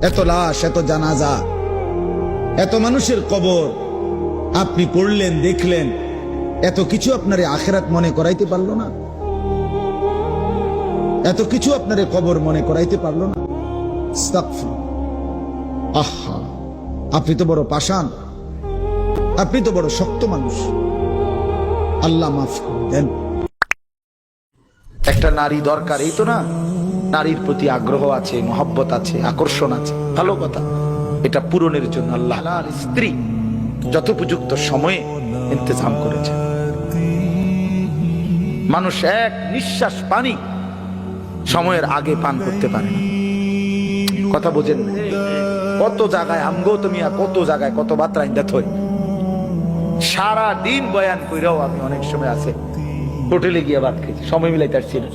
এত লাশ, এত জানাজা, এত মানুষের কবর আপনি পড়লেন, দেখলেন, এত কিছু আপনার আখিরাত মনে করাইতে পারলো না? এত কিছু আপনার কবর মনে করাইতে পারলো না? আহা, আপনি তো বড় পাষাণ, আপনি তো বড় শক্ত মানুষ। আল্লাহ মাফ দেন। একটা নারী দরকার, এই তো না? নারীর প্রতি আগ্রহ আছে, মহব্বত আছে, আকর্ষণ আছে, ভালো কথা। এটা পূরণের জন্য আল্লাহ স্ত্রী যথোপযুক্ত সময়ে ইন্তজাম করেছে। মানুষ এক নিঃশ্বাস পানি সময়ের আগে পান করতে পারে না। কথা বোঝেন না? কত জায়গায় আমগো তুমি, কত জায়গায় কত বাত্রাইন দেখ, সারা দিন বয়ান কইরাও আমি অনেক সময় আছে হোটেলে গিয়ে ভাত খেয়েছি, সময় মিলাইতে পারছি না।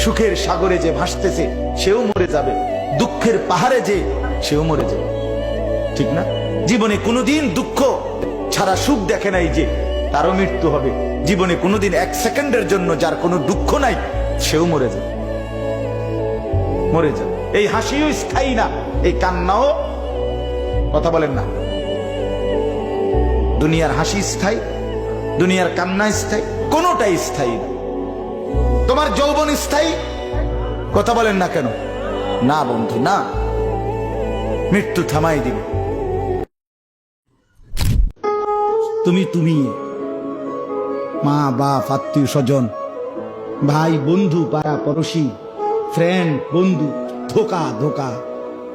সুখের সাগরে যে ভাসতেছে সেও মরে যাবে, দুঃখের পাহাড়ে যে সেও মরে যাবে, ঠিক না? জীবনে কোনোদিন দুঃখ ছাড়া সুখ দেখে নাই যে তারও মৃত্যু হবে। জীবনে কোনোদিন এক সেকেন্ডের জন্য যার কোনো দুঃখ নাই সেও মরে যাবে, মরে যাবে। এই হাসিও স্থায়ী না, এই কান্নাও, কথা বলেন না, দুনিয়ার হাসি স্থায়ী, দুনিয়ার কান্না স্থায়ী, কোনোটাই স্থায়ী না। তোমার যৌবন স্থায়ী, কথা বলেন না কেন? না বন্ধু, না, মৃত্যু থামাই দিবে। তুমি মা বাপ, আত্মীয় স্বজন, ভাই বন্ধু, পাড়া পড়োশি, ফ্রেন্ড, বন্ধু, ধোকা ধোকা,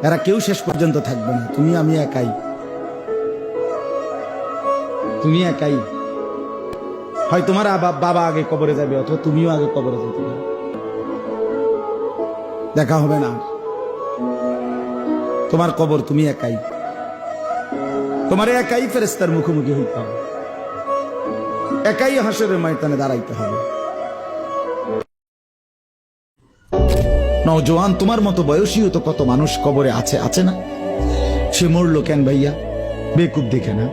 এরা কেউ শেষ পর্যন্ত থাকবে না। তুমি আমি একাই, তুমি একাই। হয় তোমার বাবা আগে কবরে যাবে, অথবা তুমিও আগে কবরে যেতে পারো, দেখা হবে না। তোমার কবর তুমি একাই, তোমার একাই ফেরেশতার মুখোমুখি হইতে হবে, একাই হাসরের ময়দানে দাঁড়াইতে হবে। নওজোয়ান, তোমার মতো বয়সীও তো কত মানুষ কবরে আছে, আছে না? সে মরলো কেন ভাইয়া? বেকুব দেখে না?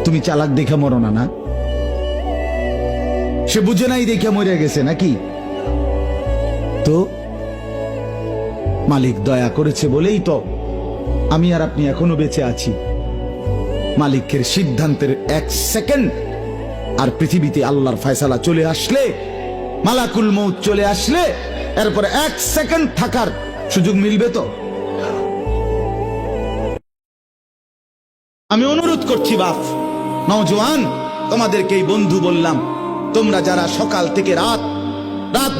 তুমি চালাক দেখে মরো না? না, সে বুঝে নাই দেখে মরে গেছে নাকি? তো মালিক দয়া করেছে বলেই তো আমি আর আপনি এখনো বেঁচে আছি। মালিকের সিদ্ধান্তের এক সেকেন্ড আর পৃথিবীতে আল্লাহর ফয়সালা চলে আসলে, মালাকুল মউত চলে আসলে, এরপরে এক সেকেন্ড থাকার সুযোগ মিলবে তো? আমি অনুরোধ করছি বাপ, নওজোয়ান, তোমাদেরকে এই বন্ধু বললাম, তোমরা যারা সকাল থেকে রাত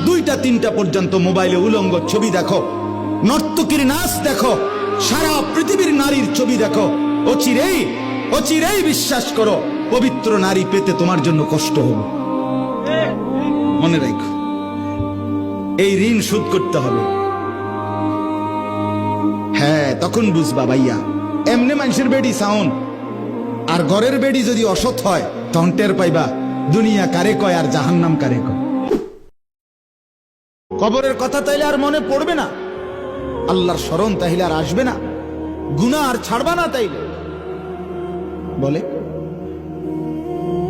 2টা 3টা পর্যন্ত মোবাইলে উলঙ্গ ছবি দেখো, নর্তকীর নাচ দেখো, সারা পৃথিবীর নারীর ছবি দেখো, অচিরেই বিশ্বাস করো পবিত্র নারী পেতে তোমার জন্য কষ্ট হবে। মনে রাখো, এই ঋণ শোধ করতে হবে। হ্যাঁ, তখন বুঝবা ভাইয়া। এমনি মানুষের বেডি সাউন্ড আর ঘরের বেডি যদি অসৎ হয়, তখন টের পাইবা দুনিয়া কারে কয় আর জাহান্নাম কারে কয়। কবরের কথা তাইলে আর মনে পড়বে না, আল্লাহর স্মরণ তাইলে আর আসবে না, গুনাহ আর ছাড়বা না তাইলে। বলে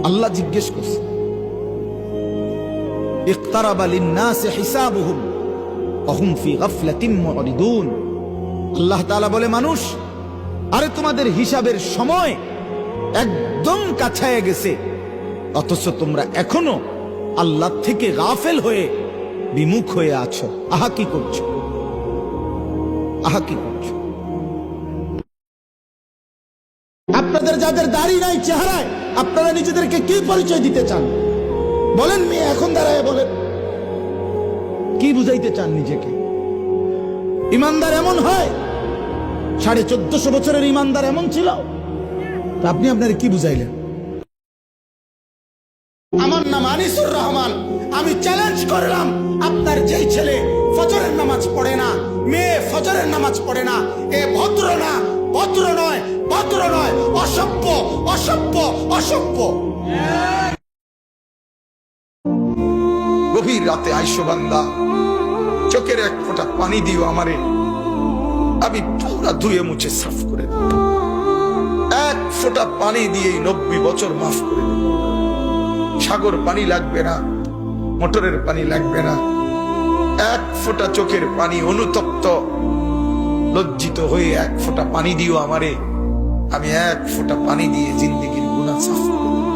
আল্লাহ জিজ্ঞেস করছে, ইকতারাবা লিন-নাসি হিসাবুহুম ওয়া হুম ফি গাফলাতিন মুরিদুন। আল্লাহ তাআলা বলে, মানুষ, আরে তোমাদের হিসাবের সময় একদম কাছায় গেছে, অথচ তোমরা এখনো আল্লাহ থেকে গাফেল হয়ে বিমুখ হয়ে আছো। আহা কি করছো, আহা কি করছো? আপনাদের যাদের দাড়ি নাই চেহারায়, আপনারা নিজেদেরকে কি পরিচয় দিতে চান? বলেন, মেয়ে এখন দাঁড়ায় বলেন, কি বুঝাইতে চান নিজেকে? ইমানদার এমন হয়? 1450 বছরের ইমানদার এমন ছিল? আপনি আপনার কি বুঝাইলেন? আমার নাম আনিসুর রহমান, আমি চ্যালেঞ্জ করলাম, আপনার যেই ছেলে ফজরের নামাজ পড়ে না, মেয়ে ফজরের নামাজ পড়ে না, এ ভদ্র না, ভদ্র নয়, ভদ্র নয়, অসভ্য, অসভ্য, অসভ্য। গভীর রাতে আইসো বান্দা, চোখের এক ফোঁটা পানি দিও আমারে, আমি পুরা ধুয়ে মুছে সাফ করে দেব। এক ফোঁটা পানি দিয়ে 90 বছর মাফ করে দেব। সাগর পানি লাগবে না, মোটরের পানি লাগবে না, এক ফোঁটা চোখের পানি অনুতপ্ত লজ্জিত হয়ে এক ফোঁটা পানি দিও আমারে, আমি এক ফোঁটা পানি দিয়ে জিন্দেগির গুনাহ সাফ করব।